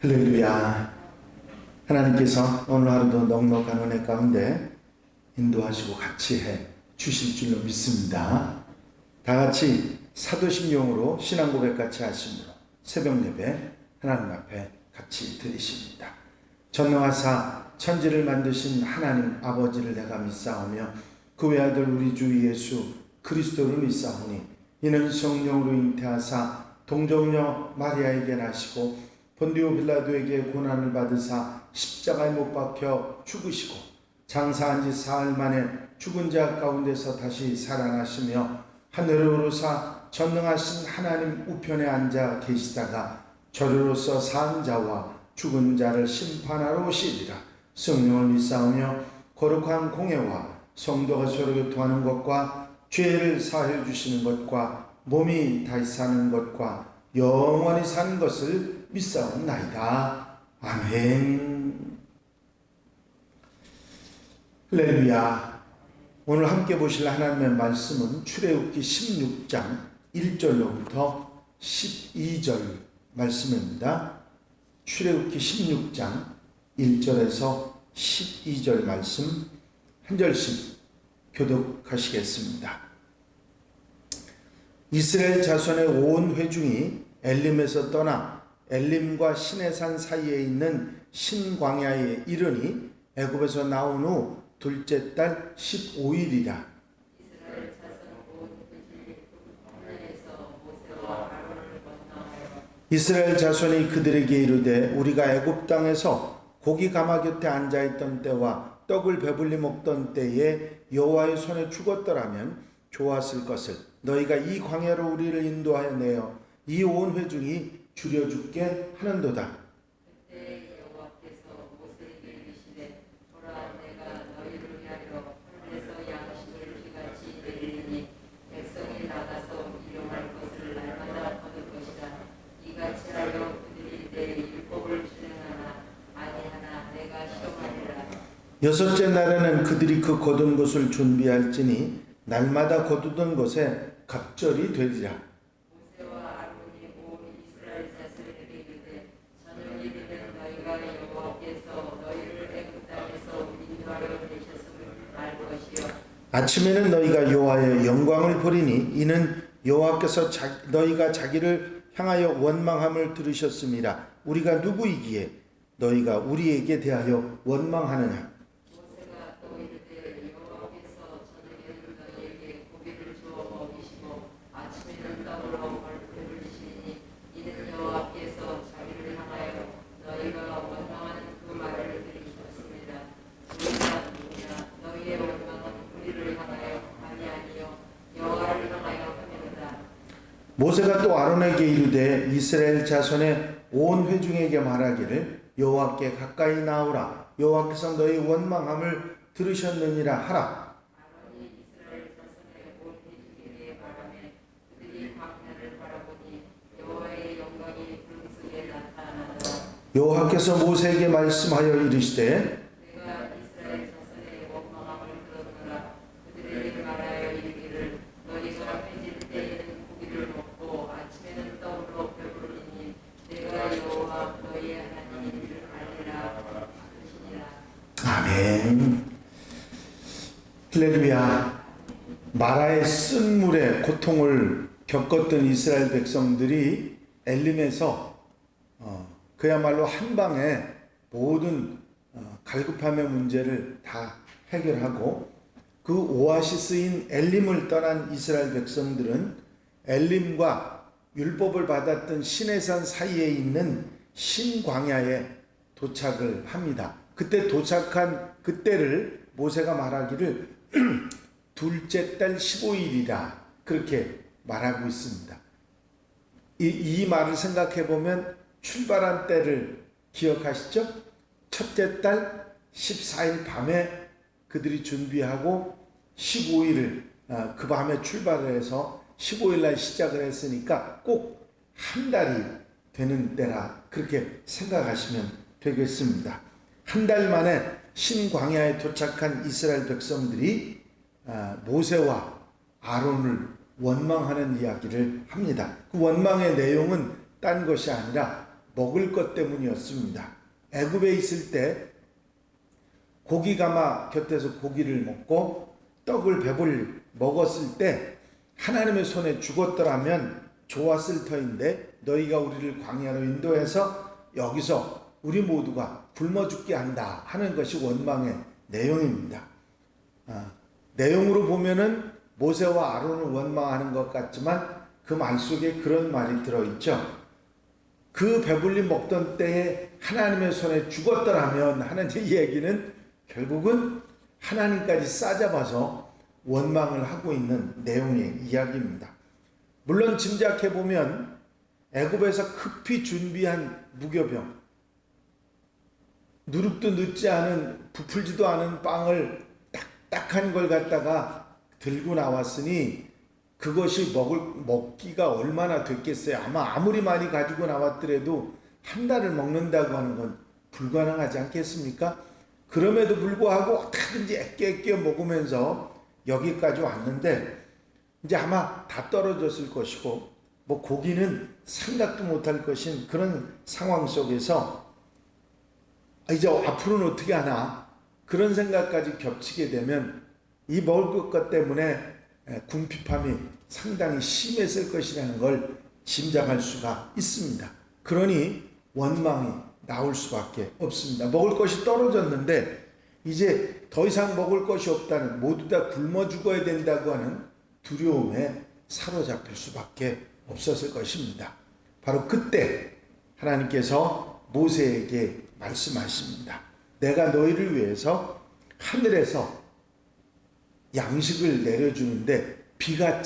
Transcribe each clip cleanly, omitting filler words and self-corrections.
할렐루야. 하나님께서 오늘 하루도 넉넉한 은혜 가운데 인도하시고 같이 해 주실 줄로 믿습니다. 다 같이 사도신경으로 신앙 고백 같이 하심으로 새벽 예배 하나님 앞에 같이 드리십니다. 전능하사 천지를 만드신 하나님 아버지를 내가 믿사오며 그 외아들 우리 주 예수 그리스도를 믿사오니 이는 성령으로 잉태하사 동정녀 마리아에게 나시고 본디오 빌라도에게 고난을 받으사 십자가에 못 박혀 죽으시고 장사한 지 사흘 만에 죽은 자 가운데서 다시 살아나시며 하늘에 오르사 전능하신 하나님 우편에 앉아 계시다가 저리로서 산 자와 죽은 자를 심판하러 오시리라. 성령을 믿사오며 거룩한 공예와 성도가 서로 교통하는 것과 죄를 사해 주시는 것과 몸이 다시 사는 것과 영원히 사는 것을 믿사옵나이다. 아멘. 할렐루야. 오늘 함께 보실 하나님의 말씀은 출애굽기 16장 1절로부터 12절 말씀입니다. 출애굽기 16장 1절에서 12절 말씀 한 절씩 교독하시겠습니다. 이스라엘 자손의 온 회중이 엘림에서 떠나 엘림과 시내산 사이에 있는 신광야에 이르니 애굽에서 나온 후 둘째 달 15일이라. 이스라엘 자손이 그들에게 이르되 우리가 애굽 땅에서 고기 가마 곁에 앉아있던 때와 떡을 배불리 먹던 때에 여호와의 손에 죽었더라면 좋았을 것을 너희가 이 광야로 우리를 인도하여 내어 이 온 회중이 죽여 죽게 하는도다. 그때 여호와께서 모세에게 이르시되 보라 내가 너희를 위하여 하늘에서 양식을 비같이 내리니 백성이 나가서 일용할 것을 날마다 거둘 것이라. 이같이 하여 그들이 내 율법을 준행하나 아니하나 내가 시험하리라. 여섯째 날에는 그들이 그 거둔 것을 준비할지니 날마다 거두던 것에 갑절이 되리라. 모세와 아론이 온 이스라엘 자손에게 이르되 저녁이면 너희가 여호와께서 너희를 애굽 땅에서 인도하여 내셨음을 알 것이요 아침에는 너희가 여호와의 영광을 보리니 이는 여호와께서 너희가 자기를 향하여 원망함을 들으셨음이라. 우리가 누구이기에 너희가 우리에게 대하여 원망하느냐. 모세가 또 이르되 여호와께서 저녁에는 너희에게 고기를 주어 먹이시고 아침에는 떡으로 벌풀을 주시니 이는 여호와께서 자기를 향하여 너희가 원망하는 그 말을 들으셨습니다. 우리가 누구냐? 너희의 원망은 우리를 향하여 함이 아니요 여호와를 향하여 함이로다. 모세가 또 아론에게 이르되 이스라엘 자손의 온 회중에게 말하기를 여호와께 가까이 나오라. 여호와께서 너희 원망함을 들으셨느니라 하라. 아론이 이스라엘 자손의 온 회중에게 말하매 그들이 광야를 바라보니 여호와의 영광이 구름 속에 나타나더라. 여호와께서 모세에게 말씀하여 이르시되 내가 이스라엘 자손의 원망함을 들었노라. 그들에게 말하여 이르기를 너희가 회질 때에는 고기를 먹고 아침에는 떡으로 배부르니 내가 여호와 너희의 하나님인 줄 알리라 하시니라. 아멘. 할렐루야. 마라의 쓴 물에 고통을 겪었던 이스라엘 백성들이 엘림에서 그야말로 한 방에 모든 갈급함의 문제를 다 해결하고 그 오아시스인 엘림을 떠난 이스라엘 백성들은 엘림과 율법을 받았던 시내산 사이에 있는 신광야에 도착을 합니다. 그때 도착한 그때를 모세가 말하기를 둘째 달 15일이라 그렇게 말하고 있습니다. 이 말을 생각해 보면 출발한 때를 기억하시죠? 첫째 달 14일 밤에 그들이 준비하고 15일을 그 밤에 출발을 해서 15일 날 시작을 했으니까 꼭 한 달이 되는 때라 그렇게 생각하시면 되겠습니다. 한 달 만에 신광야에 도착한 이스라엘 백성들이 모세와 아론을 원망하는 이야기를 합니다. 그 원망의 내용은 딴 것이 아니라 먹을 것 때문이었습니다. 애굽에 있을 때 고기 가마 곁에서 고기를 먹고 떡을 배불리 먹었을 때 하나님의 손에 죽었더라면 좋았을 터인데 너희가 우리를 광야로 인도해서 여기서 우리 모두가 굶어 죽게 한다 하는 것이 원망의 내용입니다. 내용으로 보면은 모세와 아론을 원망하는 것 같지만 그 말 속에 그런 말이 들어있죠. 그 배불리 먹던 때에 하나님의 손에 죽었더라면 하는 이 얘기는 결국은 하나님까지 싸잡아서 원망을 하고 있는 내용의 이야기입니다. 물론 짐작해보면 애굽에서 급히 준비한 무교병, 누룩도 늦지 않은 부풀지도 않은 빵을 딱딱한 걸 갖다가 들고 나왔으니 그것이 먹기가 얼마나 됐겠어요. 아마 아무리 많이 가지고 나왔더라도 한 달을 먹는다고 하는 건 불가능하지 않겠습니까? 그럼에도 불구하고 어떻게든지 애껴 먹으면서 여기까지 왔는데 이제 아마 다 떨어졌을 것이고 뭐 고기는 생각도 못할 것인 그런 상황 속에서 이제 앞으로는 어떻게 하나 그런 생각까지 겹치게 되면 이 먹을 것 때문에 궁핍함이 상당히 심했을 것이라는 걸 짐작할 수가 있습니다. 그러니 원망이 나올 수밖에 없습니다. 먹을 것이 떨어졌는데 이제 더 이상 먹을 것이 없다는, 모두 다 굶어 죽어야 된다고 하는 두려움에 사로잡힐 수밖에 없었을 것입니다. 바로 그때 하나님께서 모세에게 말씀하십니다. 내가 너희를 위해서 하늘에서 양식을 내려주는데 비가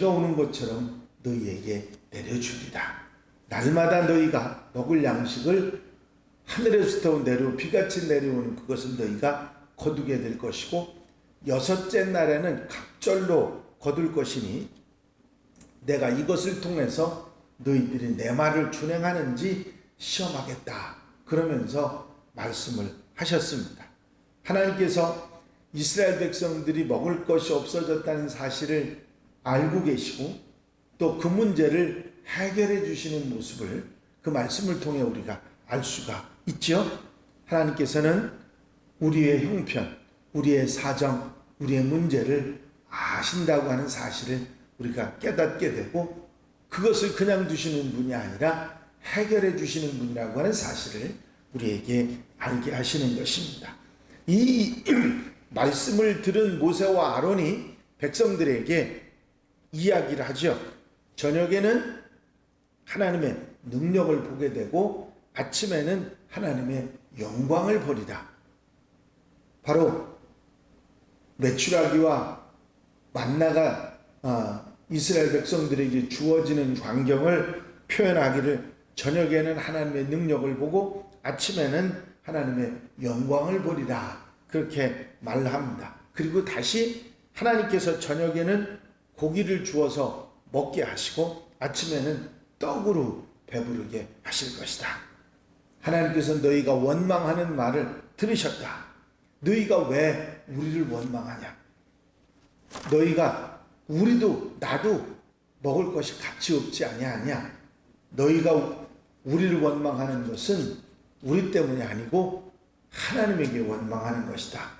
오는 것처럼 너희에게 내려주리라. 날마다 너희가 먹을 양식을 하늘에서부터 비같이 내려오는 그것을 너희가 거두게 될 것이고 여섯째 날에는 갑절로 거둘 것이니 내가 이것을 통해서 너희들이 내 말을 준행하는지 시험하겠다. 그러면서 말씀을 하셨습니다. 하나님께서 이스라엘 백성들이 먹을 것이 없어졌다는 사실을 알고 계시고 또 그 문제를 해결해 주시는 모습을 그 말씀을 통해 우리가 알 수가 있죠. 하나님께서는 우리의 형편, 우리의 사정, 우리의 문제를 아신다고 하는 사실을 우리가 깨닫게 되고 그것을 그냥 두시는 분이 아니라 해결해 주시는 분이라고 하는 사실을 우리에게 알게 하시는 것입니다. 이 말씀을 들은 모세와 아론이 백성들에게 이야기를 하죠. 저녁에는 하나님의 능력을 보게 되고 아침에는 하나님의 영광을 보리라. 바로 메추라기와 만나가 이스라엘 백성들에게 주어지는 광경을 표현하기를 저녁에는 하나님의 능력을 보고 아침에는 하나님의 영광을 보리라. 그렇게 말합니다. 그리고 다시 하나님께서 저녁에는 고기를 주어서 먹게 하시고 아침에는 떡으로 배부르게 하실 것이다. 하나님께서 너희가 원망하는 말을 들으셨다. 너희가 왜 우리를 원망하냐? 너희가 우리도 나도 먹을 것이 가치 없지 아니하냐? 너희가 우리를 원망하는 것은 우리 때문이 아니고 하나님에게 원망하는 것이다.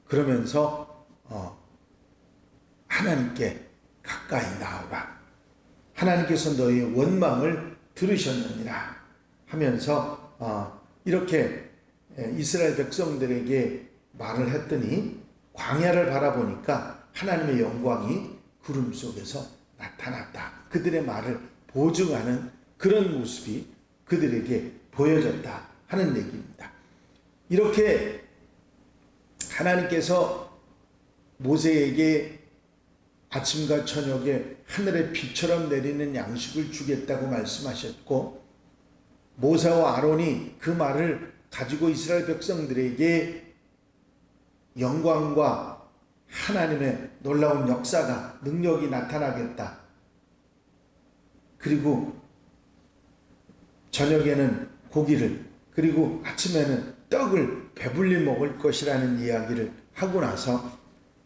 그러면서 하나님께 가까이 나오라. 하나님께서 너희의 원망을 들으셨느니라 하면서 이렇게 이스라엘 백성들에게 말을 했더니 광야를 바라보니까 하나님의 영광이 구름 속에서 나타났다. 그들의 말을 보증하는 그런 모습이 그들에게 보여졌다 하는 얘기입니다. 이렇게 하나님께서 모세에게 아침과 저녁에 하늘의 비처럼 내리는 양식을 주겠다고 말씀하셨고 모세와 아론이 그 말을 가지고 이스라엘 백성들에게 영광과 하나님의 놀라운 역사가 능력이 나타나겠다. 그리고 저녁에는 고기를 그리고 아침에는 떡을 배불리 먹을 것이라는 이야기를 하고 나서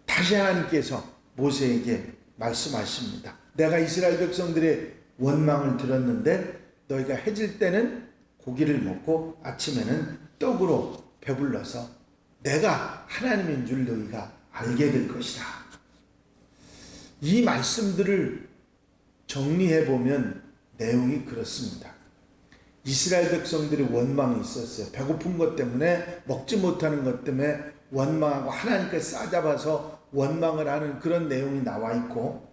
다시 하나님께서 모세에게 말씀하십니다. 내가 이스라엘 백성들의 원망을 들었는데 너희가 해질 때는 고기를 먹고 아침에는 떡으로 배불러서 내가 하나님인 줄 너희가 알게 될 것이다. 이 말씀들을 정리해 보면 내용이 그렇습니다. 이스라엘 백성들이 원망이 있었어요. 배고픈 것 때문에, 먹지 못하는 것 때문에 원망하고 하나님께 싸잡아서 원망을 하는 그런 내용이 나와 있고,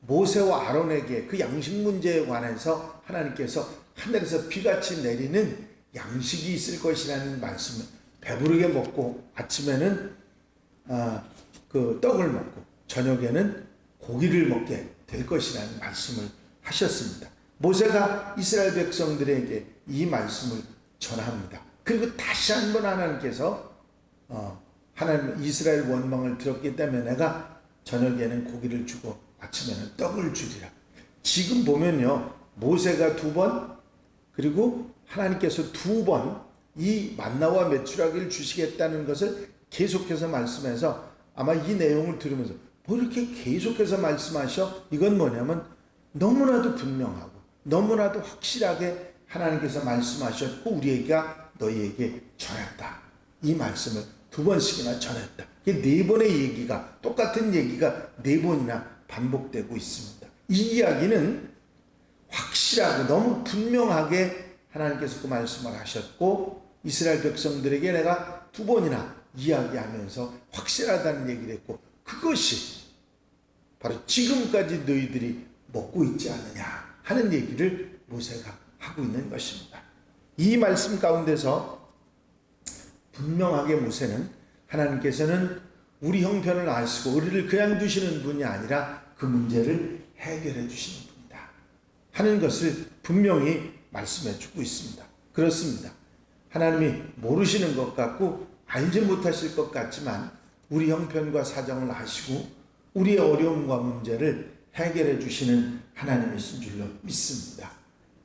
모세와 아론에게 그 양식 문제에 관해서 하나님께서 하늘에서 비같이 내리는 양식이 있을 것이라는 말씀을, 배부르게 먹고 아침에는 그 떡을 먹고 저녁에는 고기를 먹게 될 것이라는 말씀을 하셨습니다. 모세가 이스라엘 백성들에게 이 말씀을 전합니다. 그리고 다시 한번 하나님께서 하나님 이스라엘 원망을 들었기 때문에 내가 저녁에는 고기를 주고 아침에는 떡을 주리라. 지금 보면요, 모세가 2번, 그리고 하나님께서 2번 이 만나와 메추라기를 주시겠다는 것을 계속해서 말씀해서, 아마 이 내용을 들으면서 뭐 이렇게 계속해서 말씀하셔? 이건 뭐냐면 너무나도 분명하고 너무나도 확실하게 하나님께서 말씀하셨고 우리가 너희에게 전했다. 이 말씀을 2번씩이나 전했다. 4번의 얘기가, 똑같은 얘기가 4번이나 반복되고 있습니다. 이 이야기는 확실하고 너무 분명하게 하나님께서 그 말씀을 하셨고, 이스라엘 백성들에게 내가 2번이나 이야기하면서 확실하다는 얘기를 했고, 그것이 바로 지금까지 너희들이 먹고 있지 않느냐 하는 얘기를 모세가 하고 있는 것입니다. 이 말씀 가운데서 분명하게 모세는, 하나님께서는 우리 형편을 아시고 우리를 그냥 두시는 분이 아니라 그 문제를 해결해 주시는 분이다 하는 것을 분명히 말씀해 주고 있습니다. 그렇습니다. 하나님이 모르시는 것 같고 알지 못하실 것 같지만 우리 형편과 사정을 아시고 우리의 어려움과 문제를 해결해 주시는 하나님이신 줄로 믿습니다.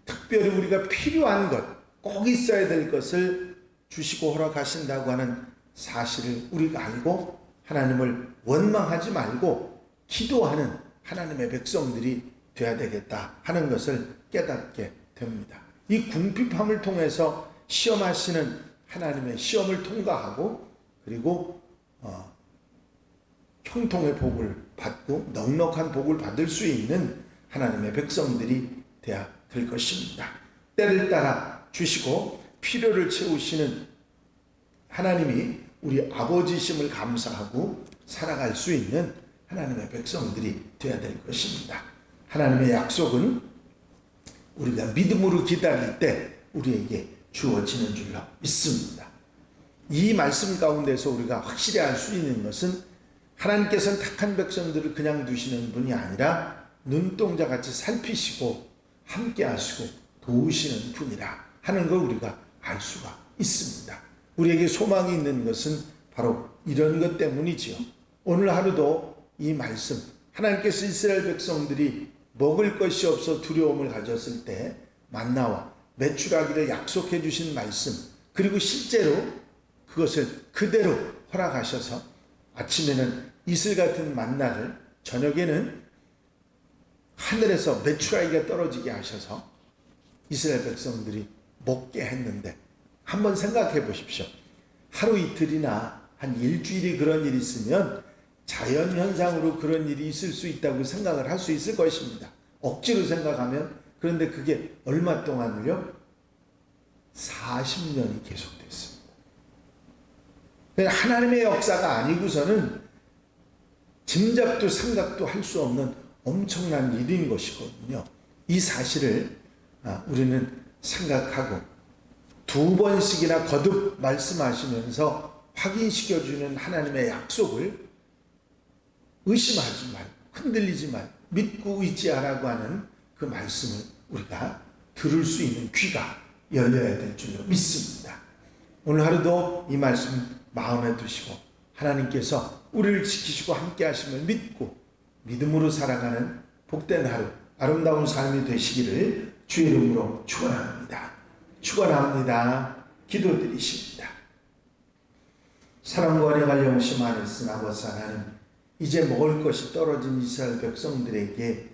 특별히 우리가 필요한 것, 꼭 있어야 될 것을 주시고 허락하신다고 하는 사실을 우리가 알고 하나님을 원망하지 말고 기도하는 하나님의 백성들이 되어야 되겠다 하는 것을 깨닫게 됩니다. 이 궁핍함을 통해서 시험하시는 하나님의 시험을 통과하고, 그리고 형통의 복을 받고 넉넉한 복을 받을 수 있는 하나님의 백성들이 되어야 될 것입니다. 때를 따라 주시고 필요를 채우시는 하나님이 우리 아버지심을 감사하고 살아갈 수 있는 하나님의 백성들이 되어야 될 것입니다. 하나님의 약속은 우리가 믿음으로 기다릴 때 우리에게 주어지는 줄로 믿습니다. 이 말씀 가운데서 우리가 확실히 알 수 있는 것은 하나님께서는 택한 백성들을 그냥 두시는 분이 아니라 눈동자같이 살피시고 함께 하시고 도우시는 분이라 하는 걸 우리가 알 수가 있습니다. 우리에게 소망이 있는 것은 바로 이런 것 때문이지요. 오늘 하루도 이 말씀, 하나님께서 이스라엘 백성들이 먹을 것이 없어 두려움을 가졌을 때 만나와 메추라기를 약속해 주신 말씀, 그리고 실제로 그것을 그대로 허락하셔서 아침에는 이슬 같은 만나를, 저녁에는 하늘에서 메추라기가 떨어지게 하셔서 이스라엘 백성들이 먹게 했는데, 한번 생각해 보십시오. 하루 이틀이나 한 일주일이 그런 일이 있으면 자연현상으로 그런 일이 있을 수 있다고 생각을 할 수 있을 것입니다. 억지로 생각하면. 그런데 그게 얼마 동안을요? 40년이 계속됐습니다. 하나님의 역사가 아니고서는 짐작도 생각도 할 수 없는 엄청난 일인 것이거든요. 이 사실을 우리는 생각하고 2번씩이나 거듭 말씀하시면서 확인시켜주는 하나님의 약속을 의심하지 말고 흔들리지 말고 믿고 의지하라고 하는 그 말씀을 우리가 들을 수 있는 귀가 열려야 될 줄로 믿습니다. 오늘 하루도 이 말씀 마음에 두시고 하나님께서 우리를 지키시고 함께 하심을 믿고 믿음으로 살아가는 복된 하루, 아름다운 삶이 되시기를 주의 이름으로 축원합니다. 축원합니다. 기도드리십니다. 사랑과 은혜가 영시 많으신 아버지 하나님, 이제 먹을 것이 떨어진 이스라엘 백성들에게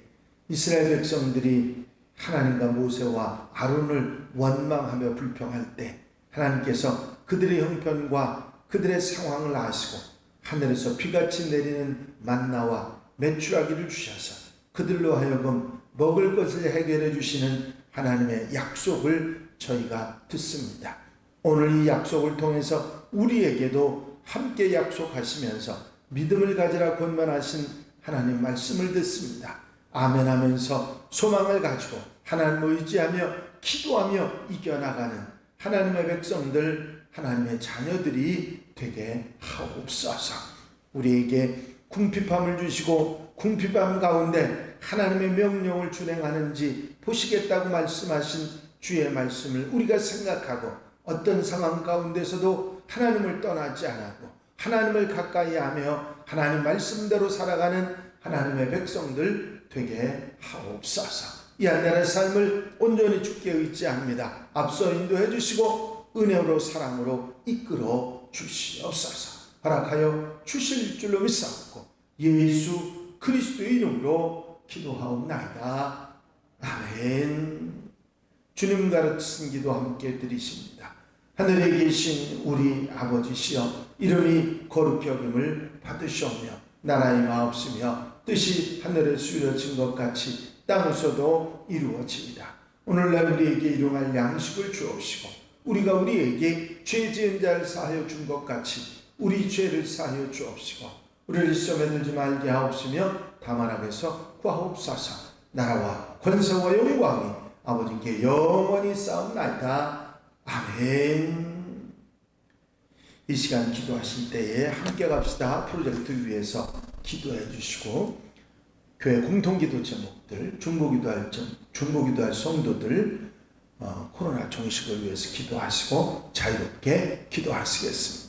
이스라엘 백성들이 하나님과 모세와 아론을 원망하며 불평할 때 하나님께서 그들의 형편과 그들의 상황을 아시고 하늘에서 비같이 내리는 만나와 메추라기를 주셔서 그들로 하여금 먹을 것을 해결해 주시는 하나님의 약속을 저희가 듣습니다. 오늘 이 약속을 통해서 우리에게도 함께 약속하시면서 믿음을 가지라 권면하신 하나님 말씀을 듣습니다. 아멘 하면서 소망을 가지고 하나님을 의지하며 기도하며 이겨나가는 하나님의 백성들, 하나님의 자녀들이 되게 하옵소서. 우리에게 궁핍함을 주시고 궁핍함 가운데 하나님의 명령을 준행하는지 보시겠다고 말씀하신 주의 말씀을 우리가 생각하고 어떤 상황 가운데서도 하나님을 떠나지 않고 하나님을 가까이 하며 하나님 말씀대로 살아가는 하나님의 백성들 되게 하옵소서. 이 한 날의 삶을 온전히 주께 의지합니다. 앞서 인도해 주시고 은혜로 사랑으로 이끌어 주시옵소서. 허락하여 주실 줄로 믿사옵고 예수 그리스도의 이름으로 기도하옵나이다. 아멘. 주님 가르치신 기도 함께 드리십니다. 하늘에 계신 우리 아버지시여, 이름이 거룩히 여김을 받으시오며 나라의 마옵시며 뜻이 하늘에서 이루어진 것 같이 땅에서도 이루어집니다. 오늘날 우리에게 일용할 양식을 주옵시고 우리가 우리에게 죄 지은 자를 사하여 준 것 같이 우리 죄를 사하여 주옵시고 우리를 시험에 들지 말게 하옵시며 다만 악에서 구하옵소서. 나라와 권세와 영광이 아버지께 영원히 싸움나이다. 아멘. 이 시간 기도하실 때에 함께 갑시다 프로젝트 위해서 기도해 주시고 교회 공통기도 제목들, 중보기도할 성도들 코로나 종식을 위해서 기도하시고 자유롭게 기도하시겠습니다.